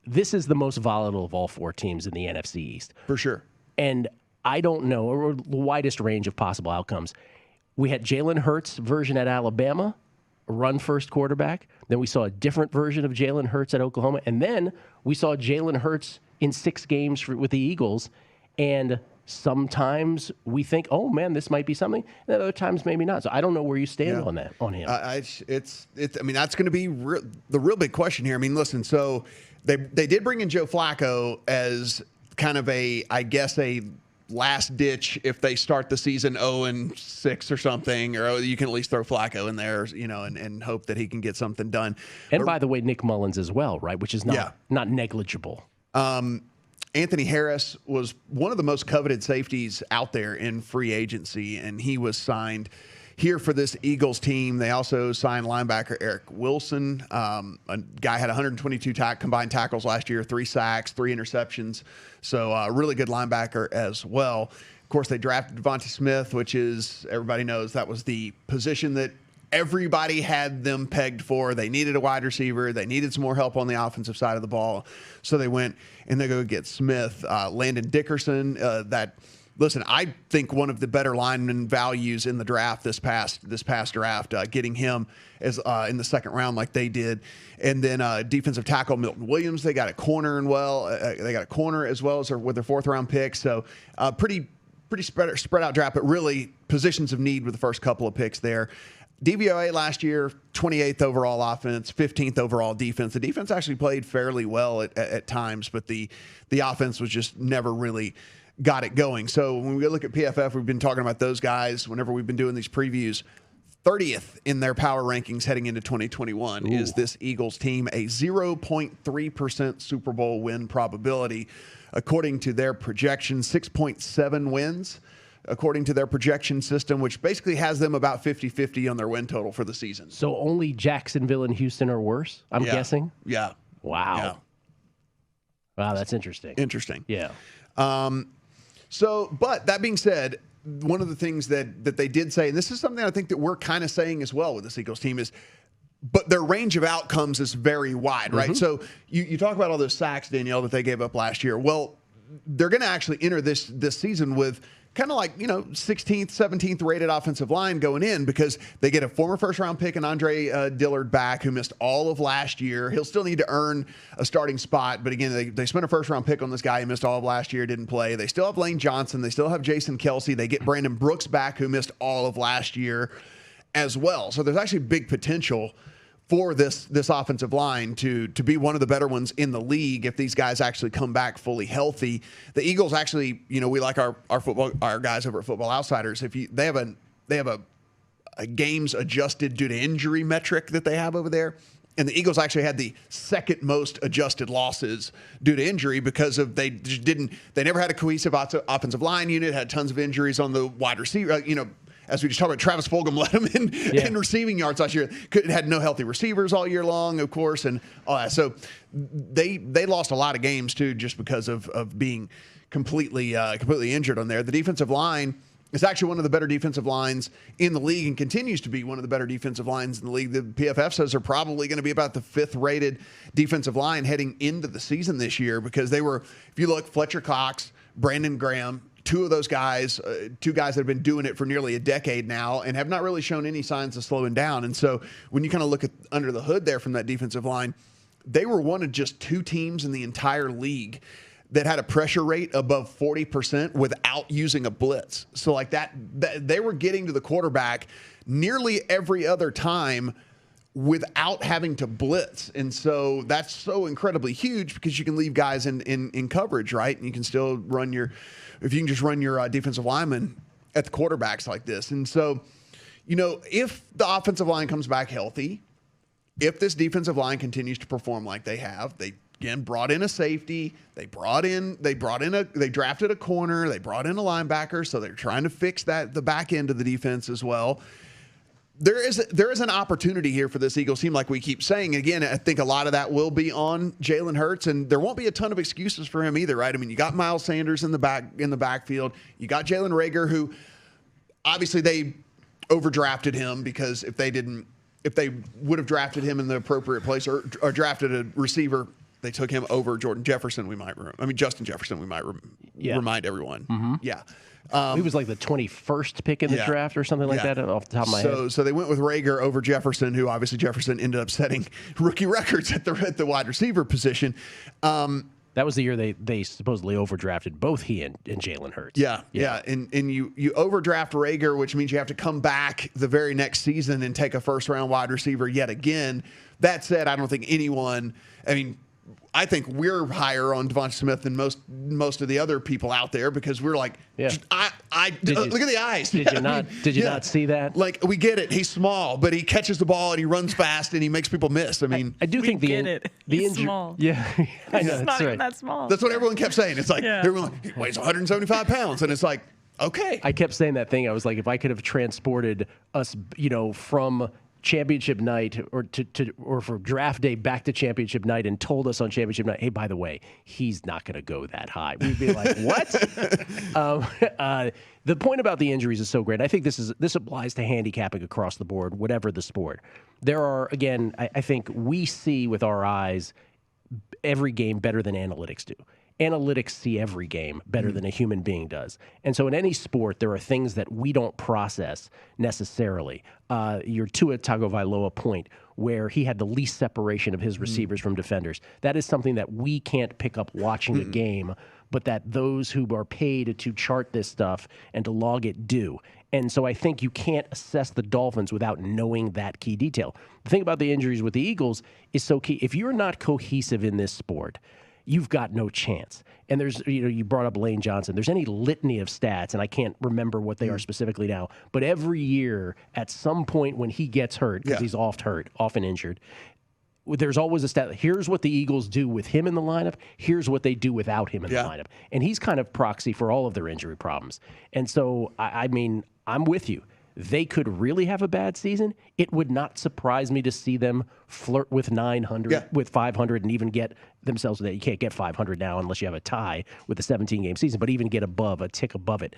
this is the most volatile of all four teams in the NFC East. For sure. And I don't know, or the widest range of possible outcomes. We had Jalen Hurts' version at Alabama, a run-first quarterback. Then we saw a different version of Jalen Hurts at Oklahoma. And then we saw Jalen Hurts in 6 games with the Eagles. And sometimes we think, oh, man, this might be something. And other times, maybe not. So I don't know where you stand on him. That's going to be the real big question here. I mean, listen, so they did bring in Joe Flacco as kind of a last ditch if they start the season 0-6 or something, or you can at least throw Flacco in there, and hope that he can get something done. And by the way, Nick Mullins as well, right? Which is not negligible. Anthony Harris was one of the most coveted safeties out there in free agency, and he was signed here for this Eagles team. They also signed linebacker Eric Wilson. A guy had 122 combined tackles last year, 3 sacks, 3 interceptions. So a really good linebacker as well. Of course, they drafted Devontae Smith, which is, everybody knows, that was the position that everybody had them pegged for. They needed a wide receiver. They needed some more help on the offensive side of the ball. So they went and they go get Smith. Landon Dickerson, listen, I think one of the better lineman values in the draft this past draft, getting him as in the second round like they did. And then defensive tackle Milton Williams, they got a corner they got a corner as well as with their 4th round pick. So pretty spread out draft, but really positions of need with the first couple of picks there. DVOA last year, 28th overall offense, 15th overall defense. The defense actually played fairly well at times, but the offense was just never really got it going. So when we look at PFF, we've been talking about those guys whenever we've been doing these previews. 30th in their power rankings heading into 2021 is this Eagles team, a 0.3% Super Bowl win probability. According to their projection, 6.7 wins. According to their projection system, which basically has them about 50-50 on their win total for the season. So only Jacksonville and Houston are worse, I'm guessing? Yeah. Wow. Yeah. Wow, that's interesting. Yeah. But that being said, one of the things that they did say, and this is something I think that we're kind of saying as well with this Eagles team, is but their range of outcomes is very wide, right? So you talk about all those sacks, Danielle, that they gave up last year. Well, they're going to actually enter this season with kind of like, 16th, 17th rated offensive line going in, because they get a former first-round pick and Andre Dillard back, who missed all of last year. He'll still need to earn a starting spot, but again, they spent a first-round pick on this guy who missed all of last year, didn't play. They still have Lane Johnson. They still have Jason Kelsey. They get Brandon Brooks back, who missed all of last year as well. So there's actually big potential for this offensive line to be one of the better ones in the league if these guys actually come back fully healthy. The Eagles actually, we like our guys over at Football Outsiders. They have a games adjusted due to injury metric that they have over there. And the Eagles actually had the second most adjusted losses due to injury because they never had a cohesive offensive line unit, had tons of injuries on the wide receiver, as we just talked about, Travis Fulgham led them in receiving yards last year. Had no healthy receivers all year long, of course, and all that. So they lost a lot of games too, just because of being completely injured on there. The defensive line is actually one of the better defensive lines in the league and continues to be one of the better defensive lines in the league. The PFF says they're probably going to be about the 5th rated defensive line heading into the season this year, because they were, if you look, Fletcher Cox, Brandon Graham, 2 of those guys, 2 guys that have been doing it for nearly a decade now and have not really shown any signs of slowing down. And so when you kind of look at under the hood there from that defensive line, they were one of just 2 teams in the entire league that had a pressure rate above 40% without using a blitz. So like that they were getting to the quarterback nearly every other time without having to blitz. And so that's so incredibly huge, because you can leave guys in coverage, right? And you can still if you can just run your defensive lineman at the quarterbacks like this. And so, if the offensive line comes back healthy, if this defensive line continues to perform like they have, they again brought in a safety, they drafted a corner, they brought in a linebacker, so they're trying to fix the back end of the defense as well. There is an opportunity here for this Eagles team, like we keep saying. Again, I think a lot of that will be on Jalen Hurts, and there won't be a ton of excuses for him either, right? I mean, you got Miles Sanders in the backfield. You got Jalen Reagor, who obviously they overdrafted him, because if they didn't if they would have drafted him in the appropriate place or drafted a receiver, they took him over Justin Jefferson. We might remind everyone. Mm-hmm. Yeah. He was like the 21st pick in the draft or something like that off the top of my head. So they went with Rager over Jefferson, who obviously Jefferson ended up setting rookie records at the wide receiver position. That was the year they supposedly overdrafted both he and Jalen Hurts. Yeah. And you overdraft Rager, which means you have to come back the very next season and take a first-round wide receiver yet again. That said, I don't think anyone – I mean, I think we're higher on Devonta Smith than most of the other people out there because we're like, look at the eyes. Did you not see that? Like, we get it. He's small, but he catches the ball and he runs fast and he makes people miss. I mean, I do think the He's small. Yeah, I know. He's not even that small. That's what everyone kept saying. It's like everyone like, he weighs 175 pounds, and it's like, okay. I kept saying that thing. I was like, if I could have transported us, from championship night or for draft day back to championship night and told us on championship night, hey, by the way, he's not going to go that high. We'd be like, what? The point about the injuries is so great. I think this applies to handicapping across the board, whatever the sport. There are, again, I think we see with our eyes every game better than analytics do. Analytics see every game better than a human being does. And so in any sport, there are things that we don't process necessarily. Your Tua Tagovailoa point, where he had the least separation of his receivers from defenders. That is something that we can't pick up watching a game, but that those who are paid to chart this stuff and to log it do. And so I think you can't assess the Dolphins without knowing that key detail. The thing about the injuries with the Eagles is so key. If you're not cohesive in this sport, you've got no chance. And there's, you brought up Lane Johnson. There's any litany of stats, and I can't remember what they are specifically now, but every year at some point when he gets hurt, because he's often injured, there's always a stat. Here's what the Eagles do with him in the lineup. Here's what they do without him in the lineup. And he's kind of proxy for all of their injury problems. And so, I mean, I'm with you. They could really have a bad season. It would not surprise me to see them flirt with 900, with 500, and even get themselves. You can't get 500 now unless you have a tie with a 17-game season, but even get a tick above it.